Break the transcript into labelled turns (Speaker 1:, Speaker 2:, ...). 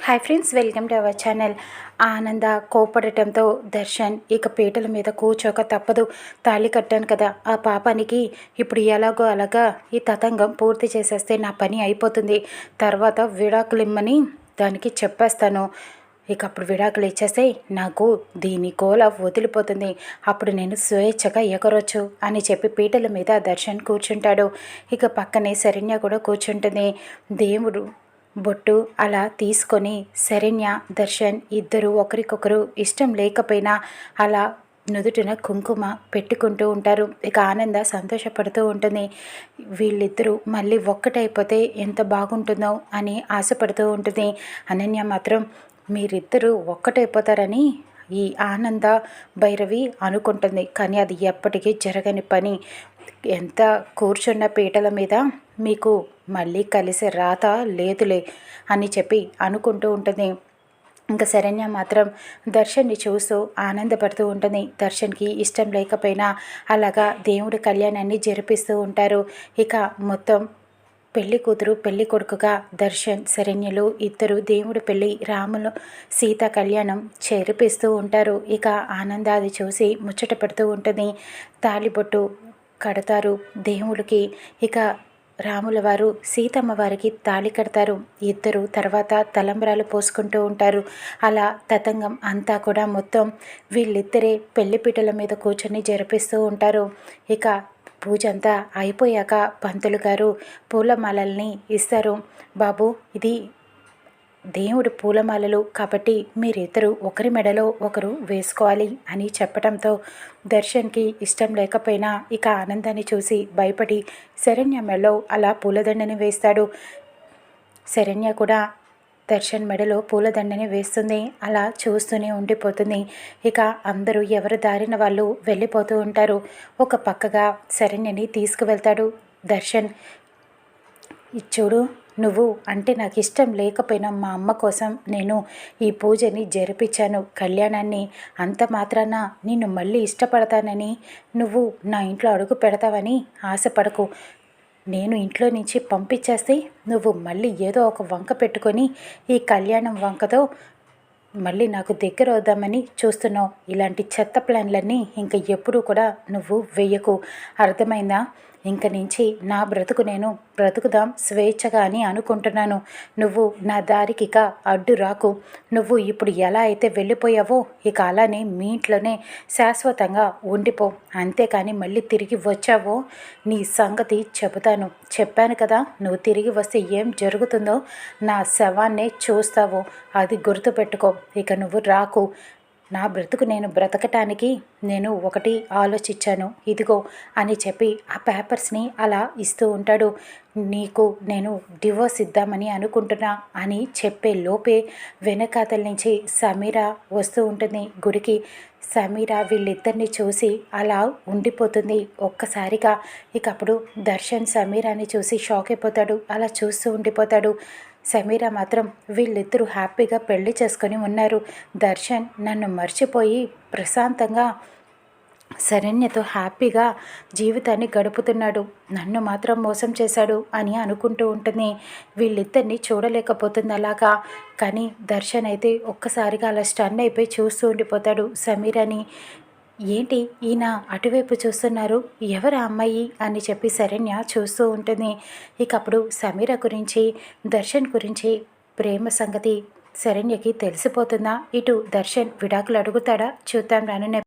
Speaker 1: Hi friends, welcome to our channel. ఆనంద కోపడటంతో దర్శన్ ఇక పీటల మీద కూర్చోక తప్పదు. తాళి కట్టాను కదా, ఆ పాపానికి ఇప్పుడు ఎలాగో అలాగా ఈ తతంగం పూర్తి చేసేస్తే నా పని అయిపోతుంది. తర్వాత విడాకులు ఇమ్మని దానికి చెప్పేస్తాను. ఇక అప్పుడు విడాకులు ఇచ్చేస్తే నాకు దీని గోల వదిలిపోతుంది. అప్పుడు నేను స్వేచ్ఛగా ఎగరొచ్చు అని చెప్పి పీటల మీద దర్శన్ కూర్చుంటాడు. ఇక పక్కనే శరణ్య కూడా కూర్చుంటుంది. దేవుడు బొట్టు అలా తీసుకొని శరణ్య దర్శన్ ఇద్దరు ఒకరికొకరు ఇష్టం లేకపోయినా అలా నుదుటిన కుంకుమ పెట్టుకుంటూ ఉంటారు. ఇక ఆనంద సంతోషపడుతూ ఉంటుంది. వీళ్ళిద్దరూ మళ్ళీ ఒక్కటైపోతే ఎంత బాగుంటుందో అని ఆశపడుతూ ఉంటుంది. అనన్య మాత్రం మీరిద్దరూ ఒక్కటైపోతారని ఈ ఆనంద భైరవి అనుకుంటుంది. కానీ అది ఎప్పటికీ జరగని పని. ఎంత కూర్చున్న పీటల మీద మీకు మళ్ళీ కలిసే రాత లేదులే అని చెప్పి అనుకుంటూ ఉంటుంది. ఇంకా శరణ్య మాత్రం దర్శన్ని చూస్తూ ఆనందపడుతూ ఉంటుంది. దర్శన్కి ఇష్టం లేకపోయినా అలాగా దేవుడి కళ్యాణాన్ని జరిపిస్తూ ఉంటారు. ఇక మొత్తం పెళ్లి కూతురు పెళ్లి కొడుకుగా దర్శన్ శరణ్యలు ఇద్దరు దేవుడి పెళ్లి రాములు సీత కళ్యాణం చేరిపిస్తూ ఉంటారు. ఇక ఆనందాది చూసి ముచ్చట పడుతూ ఉంటుంది. తాళిబొట్టు కడతారు దేవుడికి. ఇక రాముల వారు సీతమ్మ వారికి తాళి కడతారు. ఇద్దరు తర్వాత తలంబ్రాలు పోసుకుంటూ ఉంటారు. అలా తతంగం అంతా కూడా మొత్తం వీళ్ళిద్దరే పెళ్లిపీటల మీద కూర్చొని జరిపిస్తూ ఉంటారు. ఇక పూజ అంతా అయిపోయాక పంతులు గారు పూలమాలల్ని ఇస్తారు. బాబు, ఇది దేవుడి పూలమాలలు కాబట్టి మీరిద్దరూ ఒకరి మెడలో ఒకరు వేసుకోవాలి అని చెప్పడంతో దర్శన్కి ఇష్టం లేకపోయినా ఇక ఆనందాన్ని చూసి భయపడి శరణ్య మెడలో అలా పూలదండని వేస్తాడు. శరణ్య కూడా దర్శన్ మెడలో పూలదండని వేస్తుంది. అలా చూస్తూనే ఉండిపోతుంది. ఇక అందరూ ఎవరి దారిన వాళ్ళు వెళ్ళిపోతూ ఉంటారు. ఒక పక్కగా శరణ్యని తీసుకువెళ్తాడు దర్శన్. చూడు, నువ్వు అంటే నాకు ఇష్టం లేకపోయినా మా అమ్మ కోసం నేను ఈ పూజని జరిపించాను, కళ్యాణాన్ని. అంత మాత్రాన నిన్ను మళ్ళీ ఇష్టపడతానని నువ్వు నా ఇంట్లో అడుగు పెడతావని ఆశపడకు. నేను ఇంట్లో నుంచి పంపించేస్తే నువ్వు మళ్ళీ ఏదో ఒక వంక పెట్టుకొని ఈ కళ్యాణం వంకతో మళ్ళీ నాకు దగ్గర అవుదామని చూస్తున్నావు. ఇలాంటి చెత్త ప్లాన్లన్నీ ఇంక ఎప్పుడూ కూడా నువ్వు వెయ్యకు, అర్థమైందా? ఇంక నుంచి నా బ్రతుకు నేను బ్రతుకుదాం స్వేచ్ఛగా అని అనుకుంటున్నాను. నువ్వు నా దారికి ఇక అడ్డు రాకు. నువ్వు ఇప్పుడు ఎలా అయితే వెళ్ళిపోయావో ఇక అలానే మీ ఇంట్లోనే శాశ్వతంగా ఉండిపో. అంతేకాని మళ్ళీ తిరిగి వచ్చావో నీ సంగతి చెబుతాను. చెప్పాను కదా, నువ్వు తిరిగి వస్తే ఏం జరుగుతుందో నా శవాన్నే చూస్తావు. అది గుర్తుపెట్టుకో. ఇక నువ్వు రాకు. నా బ్రతుకు నేను బ్రతకటానికి నేను ఒకటి ఆలోచించాను, ఇదిగో అని చెప్పి ఆ పేపర్స్ని అలా ఇస్తూ ఉంటాడు. నీకు నేను డివోర్స్ ఇద్దామని అనుకుంటున్నా అని చెప్పే లోపే వెనకాతల నుంచి సమీర వస్తూ ఉంటుంది గుడికి. సమీర వీళ్ళిద్దరిని చూసి అలా ఉండిపోతుంది ఒక్కసారిగా. ఇక అప్పుడు దర్శన్ సమీరాని చూసి షాక్ అయిపోతాడు. అలా చూస్తూ ఉండిపోతాడు. సమీర మాత్రం వీళ్ళిద్దరూ హ్యాపీగా పెళ్లి చేసుకొని ఉన్నారు. దర్శన్ నన్ను మర్చిపోయి ప్రశాంతంగా శరణ్యతో హ్యాపీగా జీవితాన్ని గడుపుతున్నాడు, నన్ను మాత్రం మోసం చేశాడు అని అనుకుంటూ ఉంటుంది. వీళ్ళిద్దరిని చూడలేకపోతుంది అలాగా. కానీ దర్శన్ అయితే ఒక్కసారిగా అలా స్టన్ అయిపోయి చూస్తూ ఉండిపోతాడు సమీరని. ఏంటి ఈయన అటువైపు చూస్తున్నారు, ఎవరు అమ్మాయి అని చెప్పి శరణ్య చూస్తూ ఉంటుంది. ఇక అప్పుడు సమీర గురించి దర్శన్ గురించి ప్రేమ సంగతి శరణ్యకి తెలిసిపోతుందా? ఇటు దర్శన్ విడాకులు అడుగుతాడా? చూద్దాం రానున్న